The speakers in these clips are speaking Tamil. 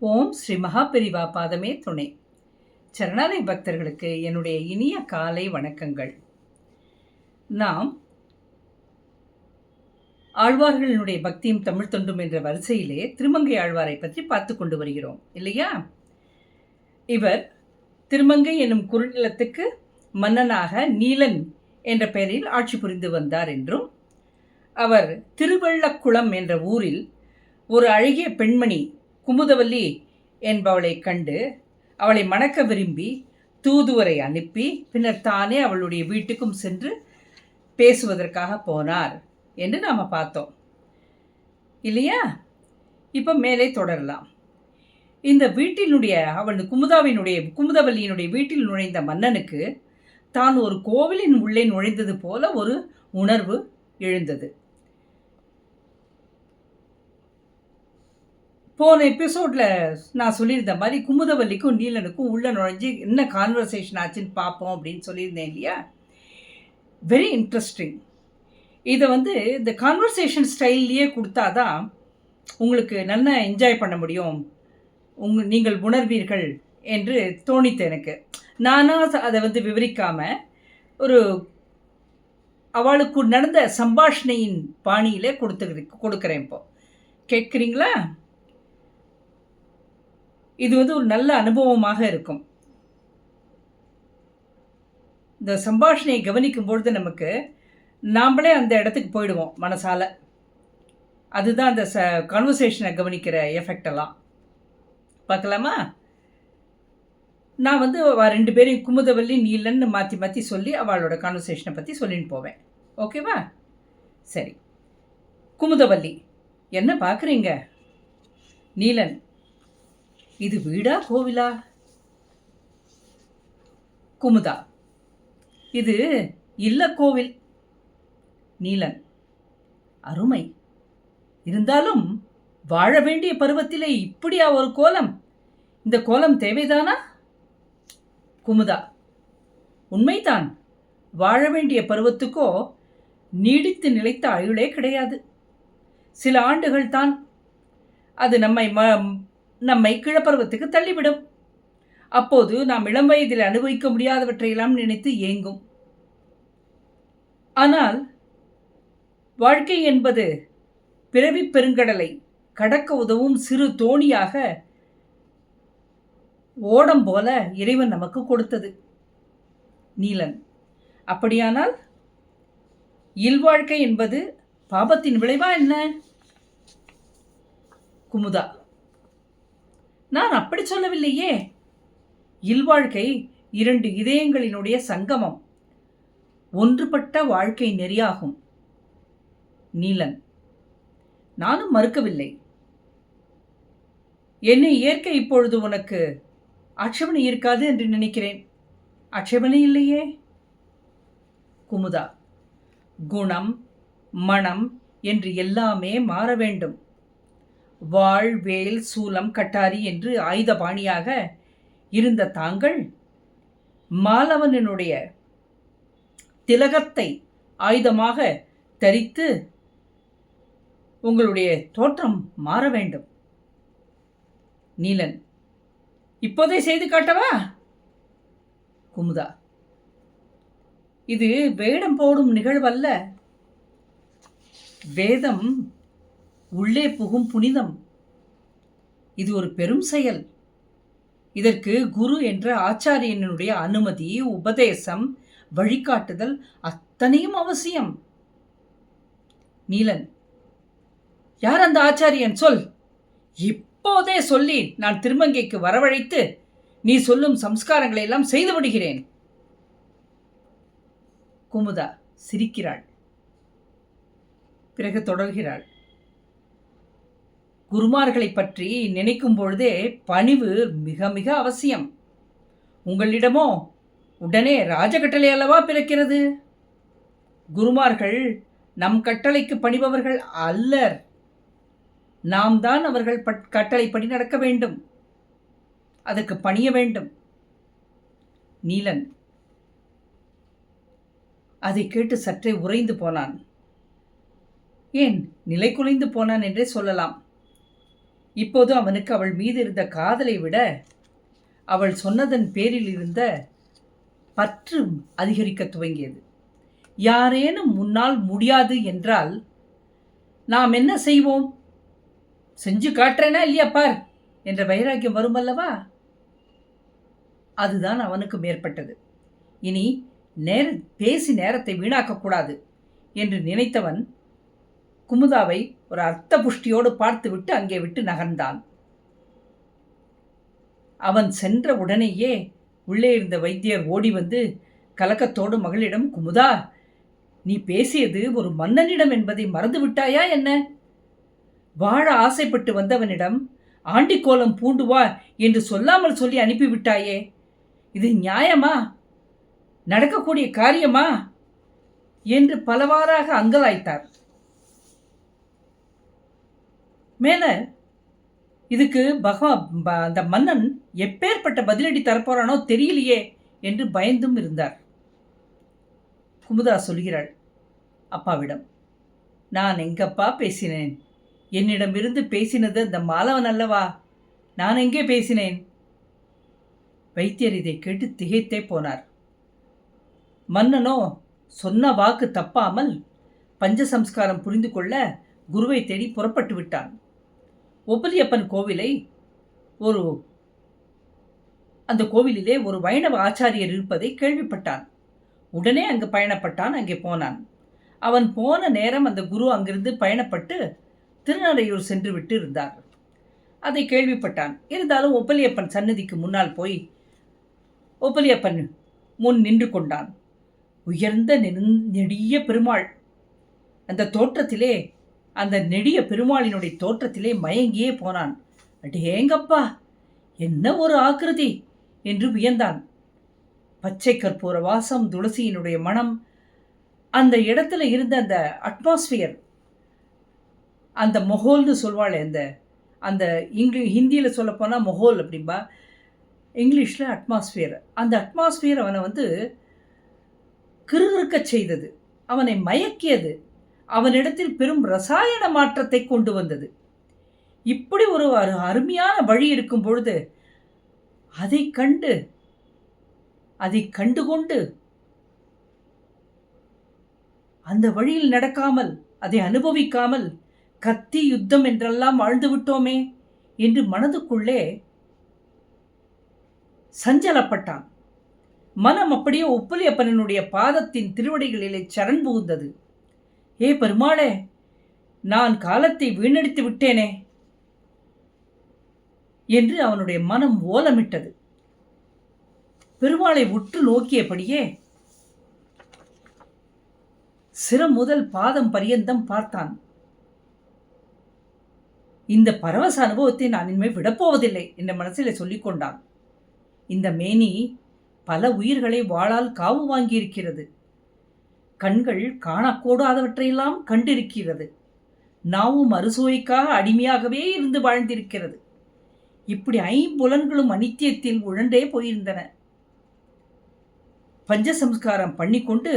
ஓம் ஸ்ரீ மகாபெரிவா பாதமே துணை. சரணாலய பக்தர்களுக்கு என்னுடைய இனிய காலை வணக்கங்கள். நாம் ஆழ்வார்களினுடைய பக்தியும் தமிழ் தொண்டும் என்ற வரிசையிலே திருமங்கை ஆழ்வாரை பற்றி பார்த்து கொண்டு வருகிறோம் இல்லையா? இவர் திருமங்கை என்னும் குறுநிலத்துக்கு மன்னனாக நீலன் என்ற பெயரில் ஆட்சி புரிந்து வந்தார் என்றும், அவர் திருவள்ளக்குளம் என்ற ஊரில் ஒரு அழகிய பெண்மணி குமுதவல்லி என்பவளை கண்டு அவளை மணக்க விரும்பி தூதுவரை அனுப்பி பின்னர் தானே அவளுடைய வீட்டுக்கும் சென்று பேசுவதற்காக போனார் என்று நாம் பார்த்தோம் இல்லையா? இப்போ மேலே தொடரலாம். இந்த வீட்டினுடைய குமுதவல்லியினுடைய வீட்டில் நுழைந்த மன்னனுக்கு தான் ஒரு கோவிலின் உள்ளே நுழைந்தது போல ஒரு உணர்வு எழுந்தது. போன எபிசோடில் நான் சொல்லியிருந்த மாதிரி குமுதவல்லிக்கும் நீலனுக்கும் உள்ளே நுழைஞ்சு என்ன கான்வர்சேஷன் ஆச்சுன்னு பார்ப்போம் அப்படின்னு சொல்லியிருந்தேன் இல்லையா? Very interesting. இதை இந்த கான்வர்சேஷன் ஸ்டைல்லையே கொடுத்தாதான் உங்களுக்கு நல்லா என்ஜாய் பண்ண முடியும், நீங்கள் உணர்வீர்கள் என்று தோணித்து எனக்கு. நானாக அதை விவரிக்காமல் ஒரு அவளுக்கு நடந்த சம்பாஷணையின் பாணியில் கொடுக்குறேன். இப்போ கேட்குறீங்களா? இது ஒரு நல்ல அனுபவமாக இருக்கும். இந்த சம்பாஷணையை கவனிக்கும் பொழுது நமக்கு நாம்ளே அந்த இடத்துக்கு போயிடுவோம் மனசால. அதுதான் அந்த கான்வர்சேஷனை கவனிக்கிற எஃபெக்டெல்லாம். பார்க்கலாமா? நான் ரெண்டு பேரையும் குமுதவல்லி நீலன்னு மாற்றி மாற்றி சொல்லி அவளோட கான்வர்சேஷனை பற்றி சொல்லின்னு போவேன். ஓகேவா? சரி. குமுதவல்லி, என்ன பார்க்குறீங்க? நீலன், இது வீடா கோவிலா? குமுதா, இது இல்ல கோவில். நீலன், அருமை. இருந்தாலும் வாழ வேண்டிய பருவத்திலே இப்படியா ஒரு கோலம்? இந்த கோலம் தேவைதானா? குமுதா, உண்மைதான். வாழ வேண்டிய பருவத்துக்கோ நீடித்து நிலைத்த ஆயுளே கிடையாது. சில ஆண்டுகள் தான். அது நம்மை கிழப்பருவத்துக்கு தள்ளிவிடும். அப்போது நாம் இளம் வயதில் அனுபவிக்க முடியாதவற்றையெல்லாம் நினைத்து ஏங்கும். ஆனால் வாழ்க்கை என்பது பிறவி பெருங்கடலை கடக்க உதவும் சிறு தோணியாக ஓடம் போல இறைவன் நமக்கு கொடுத்தது. நீலன், அப்படியானால் இல்வாழ்க்கை என்பது பாபத்தின் விளைவா என்ன? குமுதா, நான் அப்படி சொல்லவில்லையே. இல்வாழ்க்கை இரண்டு இதயங்களினுடைய சங்கமம், ஒன்றுபட்ட வாழ்க்கை நெறியாகும். நீலன், நானும் மறுக்கவில்லை. என்னை ஏற்க இப்பொழுது உனக்கு ஆட்சேபனை இருக்காது என்று நினைக்கிறேன். ஆட்சேபனை இல்லையே. குமுதா, குணம் மனம் என்று எல்லாமே மாற வேண்டும். வாழ், வேல், சூலம், கட்டாரி என்று ஆயுதபாணியாக இருந்த தாங்கள் மாலவனுடைய திலகத்தை ஆயுதமாக தரித்து உங்களுடைய தோற்றம் மாற வேண்டும். நீலன், இப்போதே செய்து காட்டவா? குமுதா, இது வேடம் போடும் நிகழ்வல்ல. வேதம் உள்ளே புகும் புனிதம். இது ஒரு பெரும் செயல். இதற்கு குரு என்ற ஆச்சாரியனுடைய அனுமதி, உபதேசம், வழிகாட்டுதல் அத்தனையும் அவசியம். நீலன், யார் அந்த ஆச்சாரியன்? சொல். இப்போதே சொல்லி நான் திருமங்கைக்கு வரவழைத்து நீ சொல்லும் சம்ஸ்காரங்களை எல்லாம் செய்து விடுகிறேன். குமுதா சிரிக்கிறாள். பிறகு தொடர்கிறாள். குருமார்களை பற்றி நினைக்கும் பொழுதே பணிவு மிக மிக அவசியம். உங்களிடமோ உடனே ராஜகட்டளை அல்லவா பிறக்கிறது. குருமார்கள் நம் கட்டளைக்கு பணிபவர்கள் அல்லர். நாம் தான் அவர்கள் கட்டளைப்படி நடக்க வேண்டும், அதற்கு பணிய வேண்டும். நீலன் அதை கேட்டு சற்றே உறைந்து போனான். ஏன் நிலை குலைந்து போனான் என்றே சொல்லலாம். இப்போது அவனுக்கு அவள் மீது இருந்த காதலை விட அவள் சொன்னதன் பேரில் இருந்த பற்று அதிகரிக்க துவங்கியது. யாரேனும் முன்னால் முடியாது என்றால் நாம் என்ன செய்வோம்? செஞ்சு காட்டுறேனா இல்லையா பார் என்ற வைராக்கியம் வருமல்லவா? அதுதான் அவனுக்கு மேற்பட்டது. இனி பேசி நேரத்தை வீணாக்கக்கூடாது என்று நினைத்தவன் குமுதாவை ஒரு அர்த்த புஷ்டியோடு பார்த்துவிட்டு அங்கே விட்டு நகர்ந்தான். அவன் சென்ற உடனேயே உள்ளே இருந்த வைத்தியர் ஓடி வந்து கலக்கத்தோடு மகளிடம், குமுதா, நீ பேசியது ஒரு மன்னனிடம் என்பதை மறந்துவிட்டாயா என்ன? வாழ ஆசைப்பட்டு வந்தவனிடம் ஆண்டிக்கோலம் பூண்டு வா என்று சொல்லாமல் சொல்லி அனுப்பிவிட்டாயே, இது நியாயமா? நடக்கக்கூடிய காரியமா என்று பலவாறாக அங்கலாய்த்தார். மேல இதுக்கு அந்த மன்னன் எப்பேற்பட்ட பதிலடி தரப்போறானோ தெரியலையே என்று பயந்தும் இருந்தார். குமுதா சொல்கிறாள் அப்பாவிடம், நான் எங்கப்பா பேசினேன்? என்னிடமிருந்து பேசினது அந்த மாலவன் அல்லவா? நான் எங்கே பேசினேன்? வைத்தியர் இதை கேட்டு திகைத்தே போனார். மன்னனோ சொன்ன வாக்கு தப்பாமல் பஞ்சசம்ஸ்காரம் புரிந்து கொள்ள குருவை தேடி புறப்பட்டு விட்டான். ஒப்பலியப்பன் கோவிலை அந்த கோவிலிலே ஒரு வைணவ ஆச்சாரியர் இருப்பதை கேள்விப்பட்டான். உடனே அங்கு பயணப்பட்டான். அங்கே போனான். அவன் போன நேரம் அந்த குரு அங்கிருந்து பயணப்பட்டு திருநறையூர் சென்று விட்டு இருந்தார். அதை கேள்விப்பட்டான். இருந்தாலும் ஒப்பலியப்பன் சன்னதிக்கு முன்னால் போய் ஒப்பலியப்பன் முன் நின்று கொண்டான். உயர்ந்த நெடிய பெருமாள் அந்த தோற்றத்திலே, அந்த நெடிய பெருமாளினுடைய தோற்றத்திலே மயங்கியே போனான். அடேங்கப்பா, என்ன ஒரு ஆக்கிருதி என்று வியந்தான். பச்சை கற்பூர வாசம், துளசியினுடைய மனம், அந்த இடத்துல இருந்த அந்த அட்மாஸ்பியர், அந்த மொஹோல்னு சொல்வாள், அந்த ஹிந்தியில் சொல்லப்போனால் மொஹோல் அப்படின்பா, இங்கிலீஷில் அட்மாஸ்பியர். அந்த அட்மாஸ்பியர் அவனை கிறுகிறுக்க செய்தது, அவனை மயக்கியது, அவனிடத்தில் பெரும் ரசாயன மாற்றத்தை கொண்டு வந்தது. இப்படி ஒரு அருமையான வழி இருக்கும் பொழுது அதை கண்டுகொண்டு அந்த வழியில் நடக்காமல், அதை அனுபவிக்காமல் கத்தி யுத்தம் என்றெல்லாம் வாழ்ந்து விட்டோமே என்று மனதுக்குள்ளே சஞ்சலப்பட்டான். மனம் அப்படியே ஒப்பலியப்பனுடைய பாதத்தின் திருவடிகளிலே சரண் புகுந்தது. ஏ பெருமாளே, நான் காலத்தை வீணடித்து விட்டேனே என்று அவனுடைய மனம் ஓலமிட்டது. பெருமாளை உற்று நோக்கியபடியே சிரம் முதல் பாதம் பரியந்தம் பார்த்தான். இந்த பரவச அனுபவத்தை நான் இனிமேல் விடப்போவதில்லை என்ற மனசிலே சொல்லிக்கொண்டான். இந்த மேனி பல உயிர்களை வாளால் காவு வாங்கியிருக்கிறது. கண்கள் காணக்கூடாதவற்றையெல்லாம் கண்டிருக்கிறது. நாவும் அறுசுவைக்காக அடிமையாகவே இருந்து வாழ்ந்திருக்கிறது. இப்படி ஐம்புலன்களும் அனித்தியத்தில் உழண்டே போயிருந்தன. பஞ்சசம்ஸ்காரம் பண்ணிக்கொண்டு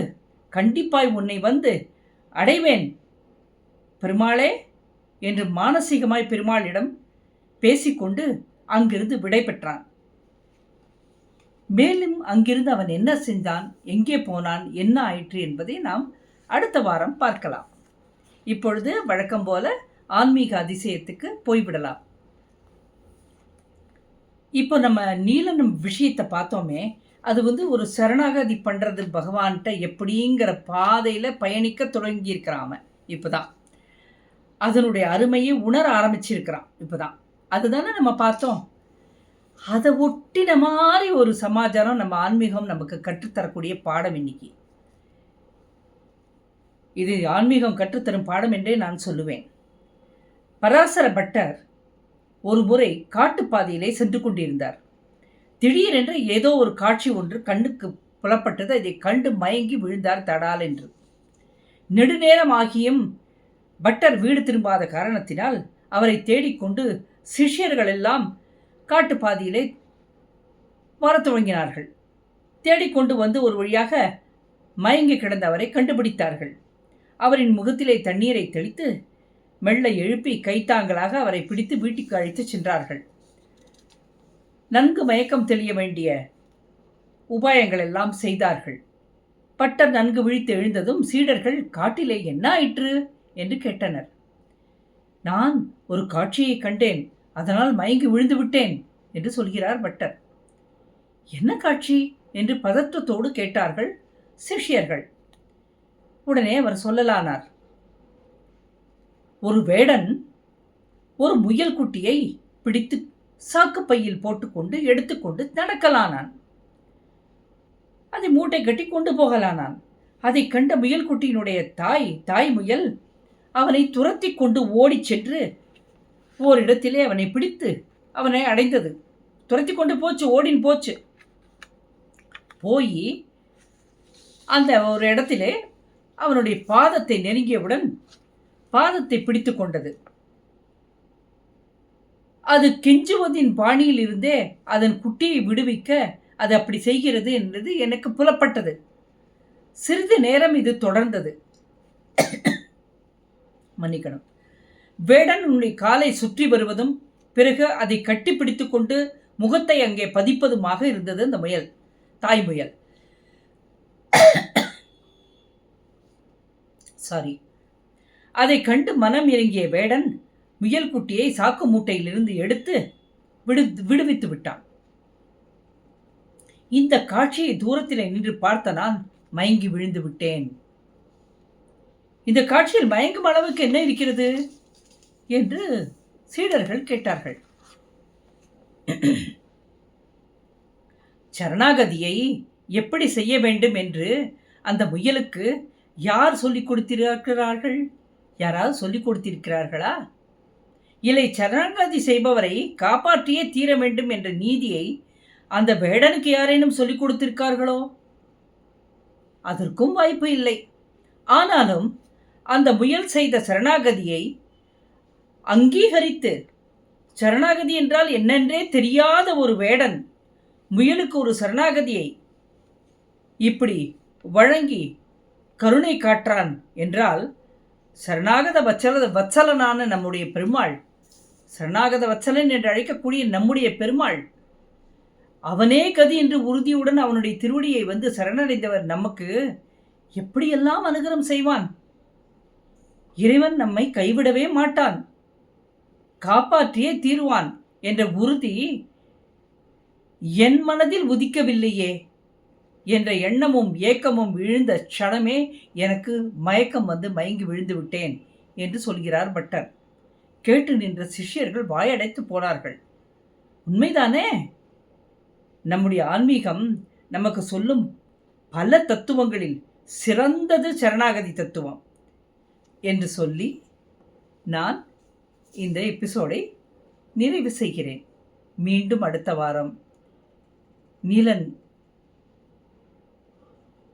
கண்டிப்பாய் உன்னை வந்து அடைவேன் பெருமாளே என்று மானசீகமாய் பெருமாளிடம் பேசிக்கொண்டு அங்கிருந்து விடை பெற்றான். மேலும் அங்கிருந்து அவன் என்ன செஞ்சான், எங்கே போனான், என்ன ஆயிற்று என்பதை நாம் அடுத்த வாரம் பார்க்கலாம். இப்பொழுது வழக்கம் போல ஆன்மீக அதிசயத்துக்கு போய்விடலாம். இப்போ நம்ம நீலனும் விஷயத்தை பார்த்தோமே, அது ஒரு சரணாகதி பண்ணுறது பகவான்கிட்ட எப்படிங்கிற பாதையில் பயணிக்க தொடங்கியிருக்கிறான். இப்போதான் அதனுடைய அருமையை உணர ஆரம்பிச்சிருக்கிறான். இப்போதான் அதுதானே நம்ம பார்த்தோம். அதை ஒட்டின மாதிரி ஒரு சமாச்சாரம் நம்ம ஆன்மீகம் நமக்கு கற்றுத்தரக்கூடிய பாடம் இன்னைக்கு. இது ஆன்மீகம் கற்றுத்தரும் பாடம் என்றே நான் சொல்லுவேன். பராசர பட்டர் ஒரு முறை காட்டுப்பாதையிலே சென்று கொண்டிருந்தார். திடீரென்று ஏதோ ஒரு காட்சி ஒன்று கண்ணுக்கு புலப்பட்டது. அதை கண்டு மயங்கி விழுந்தார் தடால் என்று. நெடுநேரம் ஆகியும் பட்டர் வீடு திரும்பாத காரணத்தினால் அவரை தேடிக்கொண்டு சிஷ்யர்கள் எல்லாம் காட்டுப்பாதையிலே வர துவங்கினார்கள். தேடிக்கொண்டு வந்து ஒரு வழியாக மயங்கி கிடந்த அவரை கண்டுபிடித்தார்கள். அவரின் முகத்திலே தண்ணீரை தெளித்து மெல்ல எழுப்பி கைத்தாங்களாக அவரை பிடித்து வீட்டுக்கு அழைத்துச் சென்றார்கள். நன்கு மயக்கம் தெளிய வேண்டிய உபாயங்கள் எல்லாம் செய்தார்கள். பட்டர் நன்கு விழித்து எழுந்ததும் சீடர்கள் காட்டிலே என்ன ஆயிற்று என்று கேட்டனர். நான் ஒரு காட்சியை கண்டேன், அதனால் மயங்கி விழுந்து விட்டேன் என்று சொல்கிறார் பட்டர். என்ன காட்சி என்று பதற்றத்தோடு கேட்டார்கள் சிஷ்யர்கள். உடனே அவர் சொல்லலானார். ஒரு வேடன் ஒரு முயல் குட்டியை பிடித்து சாக்குப்பையில் போட்டுக்கொண்டு எடுத்துக்கொண்டு நடக்கலானான். அதை மூட்டை கட்டி கொண்டு போகலானான். அதை கண்ட முயல் குட்டியினுடைய தாய் முயல் அவனை துரத்தி கொண்டு ஓடிச் சென்று ஓரிடத்திலே அவனை பிடித்து அவனை அடைந்தது. துரத்தி கொண்டு போச்சு, ஓடின் போச்சு. போய் அந்த ஒரு இடத்திலே அவனுடைய பாதத்தை நெருங்கியவுடன் பாதத்தை பிடித்து கொண்டது. அது கெஞ்சுவதின் பாணியில் இருந்தே அதன் குட்டியை விடுவிக்க அது அப்படி செய்கிறது என்பது எனக்கு புலப்பட்டது. சிறிது நேரம் இது தொடர்ந்தது. மன்னிக்கணும். வேடன் உன்னுடைய காலை சுற்றி வருவதும் பிறகு அதை கட்டிப்பிடித்து கொண்டு முகத்தை அங்கே பதிப்பதுமாக இருந்தது அந்த முயல், தாய் முயல். சாரி. அதை கண்டு மனம் இறங்கிய வேடன் முயல் குட்டியை சாக்கு மூட்டையிலிருந்து எடுத்து விடுவித்து விட்டான். இந்த காட்சியை தூரத்தில் நின்று பார்த்த நான் மயங்கி விழுந்து விட்டேன். இந்த காட்சியில் மயங்கும் அளவுக்கு என்ன இருக்கிறது என்று சீடர்கள் கேட்டார்கள். சரணாகதியை எப்படி செய்ய வேண்டும் என்று அந்த முயலுக்கு யார் சொல்லிக் கொடுத்திருக்கிறார்கள்? யாராவது சொல்லிக் கொடுத்திருக்கிறார்களா? இல்லை, சரணாகதி செய்பவரை காப்பாற்றியே தீர வேண்டும் என்ற நீதியை அந்த வேடனுக்கு யாரேனும் சொல்லிக் கொடுத்திருக்கார்களோ? அதற்கும் வாய்ப்பு இல்லை. ஆனாலும் அந்த முயல் செய்த சரணாகதியை அங்கீகரித்து, சரணாகதி என்றால் என்னென்றே தெரியாத ஒரு வேடன் முயலுக்கு ஒரு சரணாகதியை இப்படி வழங்கி கருணை காற்றான் என்றால், சரணாகத வத்சலனான நம்முடைய பெருமாள், சரணாகத வத்சலன் என்று அழைக்கக்கூடிய நம்முடைய பெருமாள், அவனே கதி என்று உறுதியுடன் அவனுடைய திருவடியை வந்து சரணடைந்தவர் நமக்கு எப்படியெல்லாம் அனுகிரகம் செய்வான்? இறைவன் நம்மை கைவிடவே மாட்டான், காப்பாற்றியே தீருவான் என்ற உறுதி என் மனதில் உதிக்கவில்லையே என்ற எண்ணமும் ஏக்கமும் விழுந்த க்ஷணமே எனக்கு மயக்கம் வந்து மயங்கி விழுந்து விட்டேன் என்று சொல்கிறார் பட்டர். கேட்டு நின்ற சிஷ்யர்கள் வாயடைத்து போனார்கள். உண்மைதானே? நம்முடைய ஆன்மீகம் நமக்கு சொல்லும் பல தத்துவங்களில் சிறந்தது சரணாகதி தத்துவம் என்று சொல்லி நான் இந்த எபிசோடை நிறைவு செய்கிறேன். மீண்டும் அடுத்த வாரம் நீலன்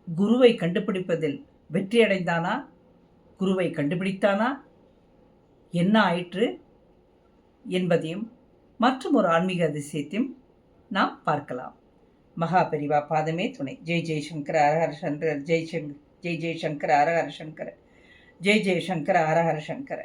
குருவை கண்டுபிடிப்பதில் வெற்றியடைந்தானா? குருவை கண்டுபிடித்தானா? என்ன ஆயிற்று என்பதையும் மற்றும் ஒரு ஆன்மீக அதிசயத்தையும் நாம் பார்க்கலாம். மகா பெரிவா பாதமே துணை. ஜெய் ஜெய் சங்கர ஹரஹர சங்கர. ஜெய் ஜெய் சங்கர ஹரஹர சங்கர. ஜெய் ஜெய் சங்கர ஹரஹர சங்கர.